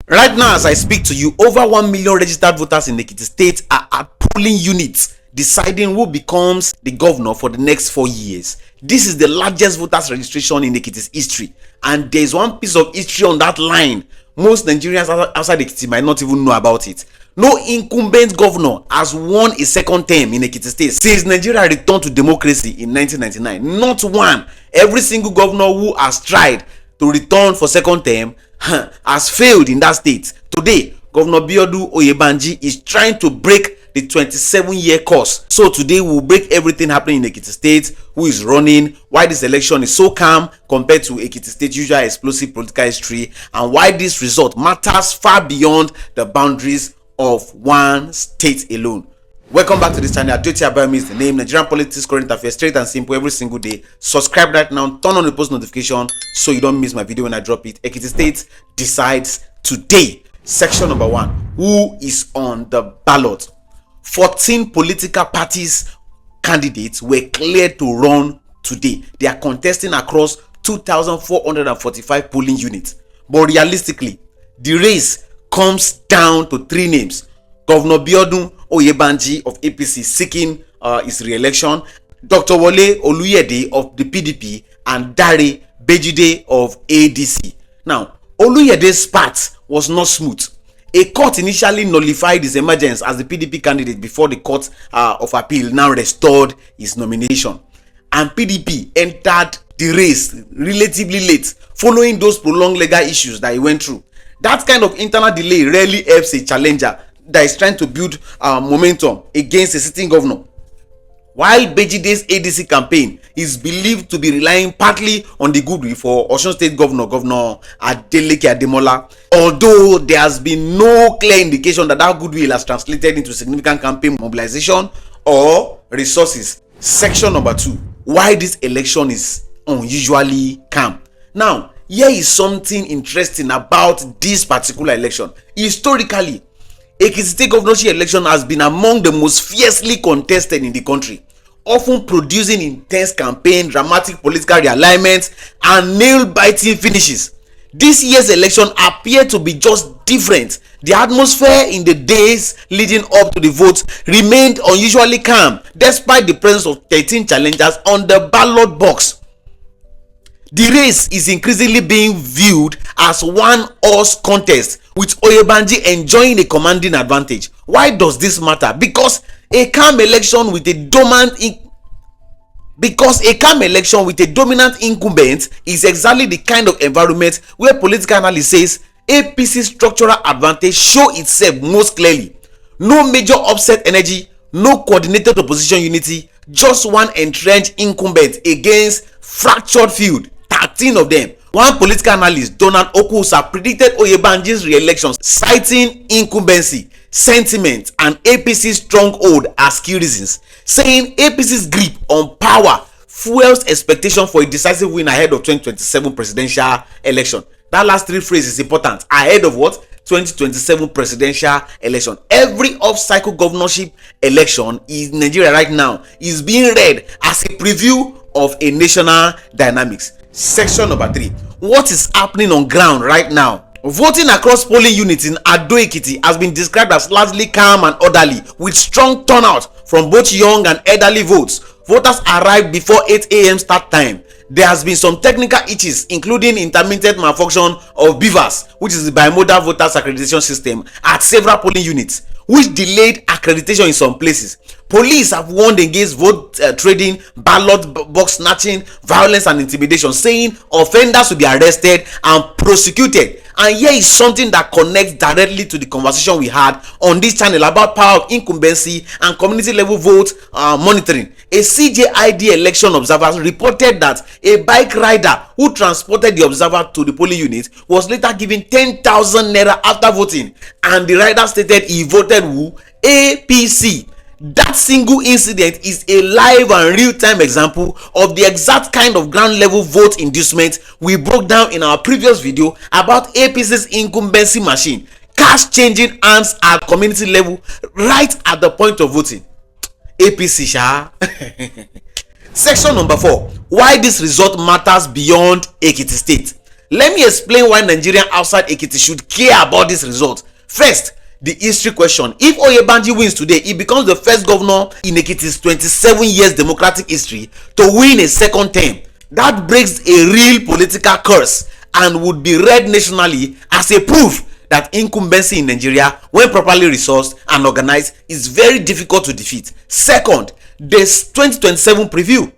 Right now, as I speak to you, over 1 million registered voters in Ekiti State are at polling units deciding who becomes the governor for the next 4 years. This is the largest voters registration in Ekiti's history, and there is one piece of history on that line most Nigerians outside Ekiti might not even know about it. No incumbent governor has won a second term in Ekiti State since Nigeria returned to democracy in 1999. Not one. Every single governor who has tried to return for second term has failed in that state. Today, Governor Biodun Oyebanji is trying to break the 27-year course. So today we'll break everything happening in Ekiti State, who is running, why this election is so calm compared to Ekiti State's usual explosive political history, and why this result matters far beyond the boundaries of one state alone. Welcome back to this channel. Adeoti Abayomi is the name. Nigerian politics, current affairs, straight and simple every single day. Subscribe right now, turn on the post notification so you don't miss my video when I drop it. Ekiti State decides today. Section number 1. Who is on the ballot? 14 political parties candidates were cleared to run today. They are contesting across 2,445 polling units. But realistically, the race comes down to 3 names. Governor Biodun Oyebanji of APC seeking his re-election, Dr. Wole Oluyede of the PDP, and Dare Bejide of ADC. Now, Oluyede's path was not smooth. A court initially nullified his emergence as the PDP candidate before the court of appeal now restored his nomination. And PDP entered the race relatively late following those prolonged legal issues that he went through. That kind of internal delay rarely helps a challenger that is trying to build momentum against a sitting governor. While Bejide's ADC campaign is believed to be relying partly on the goodwill for Osun State Governor Adeleke Ademola, although there has been no clear indication that that goodwill has translated into significant campaign mobilization or resources. Section number 2. Why this election is unusually calm. Now, here is something interesting about this particular election. Historically, Ekiti State governorship election has been among the most fiercely contested in the country, often producing intense campaign, dramatic political realignments, and nail-biting finishes. This year's election appeared to be just different. The atmosphere in the days leading up to the vote remained unusually calm, despite the presence of 13 challengers on the ballot box. The race is increasingly being viewed as one-horse contest, with Oyebanji enjoying a commanding advantage. Why does this matter? Because a calm election with a dominant incumbent is exactly the kind of environment where political analysis says APC's structural advantage show itself most clearly. No major upset energy, no coordinated opposition unity, just one entrenched incumbent against fractured field, 13 of them. One political analyst, Donald Okusa, predicted Oyebanji's re-election, citing incumbency, sentiment, and APC's stronghold as key reasons, saying APC's grip on power fuels expectation for a decisive win ahead of 2027 presidential election. That last 3 phrases is important. Ahead of what? 2027 presidential election. Every off-cycle governorship election in Nigeria right now is being read as a preview of a national dynamics. Section number 3. What is happening on ground right now? Voting across polling units in Adeoti has been described as largely calm and orderly, with strong turnout from both young and elderly votes. Voters arrived before 8 a.m. start time. There has been some technical issues, including intermittent malfunction of BVAS, which is the bimodal voters accreditation system, at several polling units, which delayed accreditation in some places. Police have warned against vote trading, ballot box snatching, violence and intimidation, saying offenders will be arrested and prosecuted. And here is something that connects directly to the conversation we had on this channel about power of incumbency and community level vote monitoring. A CJID election observer reported that a bike rider who transported the observer to the polling unit was later given 10,000 naira after voting, and the rider stated he voted who? APC. That single incident is a live and real-time example of the exact kind of ground level vote inducement we broke down in our previous video about APC's incumbency machine, cash changing hands at community level right at the point of voting. APC sha. Section number 4. Why this result matters beyond Ekiti State. Let me explain why Nigerians outside Ekiti should care about this result. First, the history question. If Oyebanji wins today, he becomes the first governor in Ekiti's 27 years democratic history to win a second term. That breaks a real political curse and would be read nationally as a proof that incumbency in Nigeria, when properly resourced and organized, is very difficult to defeat. Second, the 2027 preview.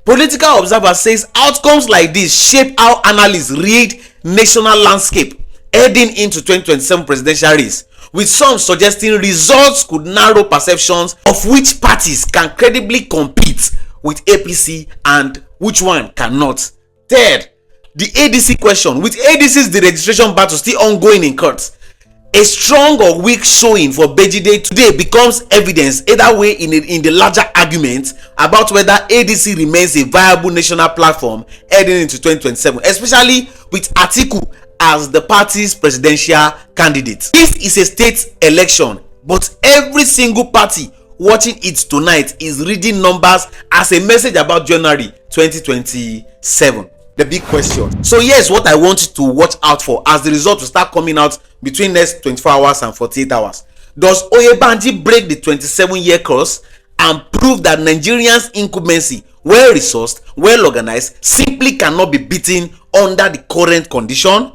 Political observer says outcomes like this shape how analysts read national landscape heading into 2027 presidential race, with some suggesting results could narrow perceptions of which parties can credibly compete with APC and which one cannot. Third, the ADC question. With ADC's the registration battle still ongoing in courts, a strong or weak showing for Bejide today becomes evidence either way in the larger argument about whether ADC remains a viable national platform heading into 2027, especially with Atiku as the party's presidential candidate. This is a state election, but every single party watching it tonight is reading numbers as a message about January 2027. The big question. So here's what I want you to watch out for as the result will start coming out between next 24 hours and 48 hours. Does Oyebanji break the 27-year course and prove that Nigerians' incumbency, well resourced, well organized, simply cannot be beaten under the current condition?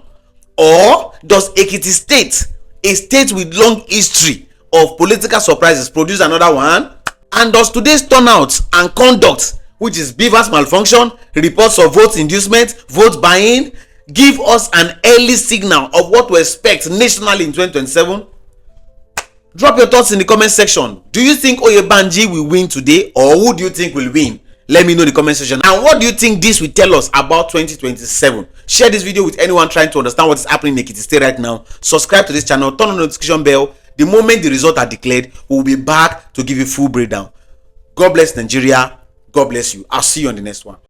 Or does Ekiti State, a state with long history of political surprises, produce another one? And does today's turnout and conduct, which is BVAS malfunction, reports of vote inducement, vote buying, give us an early signal of what to expect nationally in 2027? Drop your thoughts in the comment section. Do you think Oyebanji will win today, or who do you think will win? Let me know in the comment section. And what do you think this will tell us about 2027? Share this video with anyone trying to understand what is happening in Ekiti State right now. Subscribe to this channel, turn on the notification bell. The moment the results are declared, we will be back to give you full breakdown. God bless Nigeria. God bless you. I'll see you on the next one.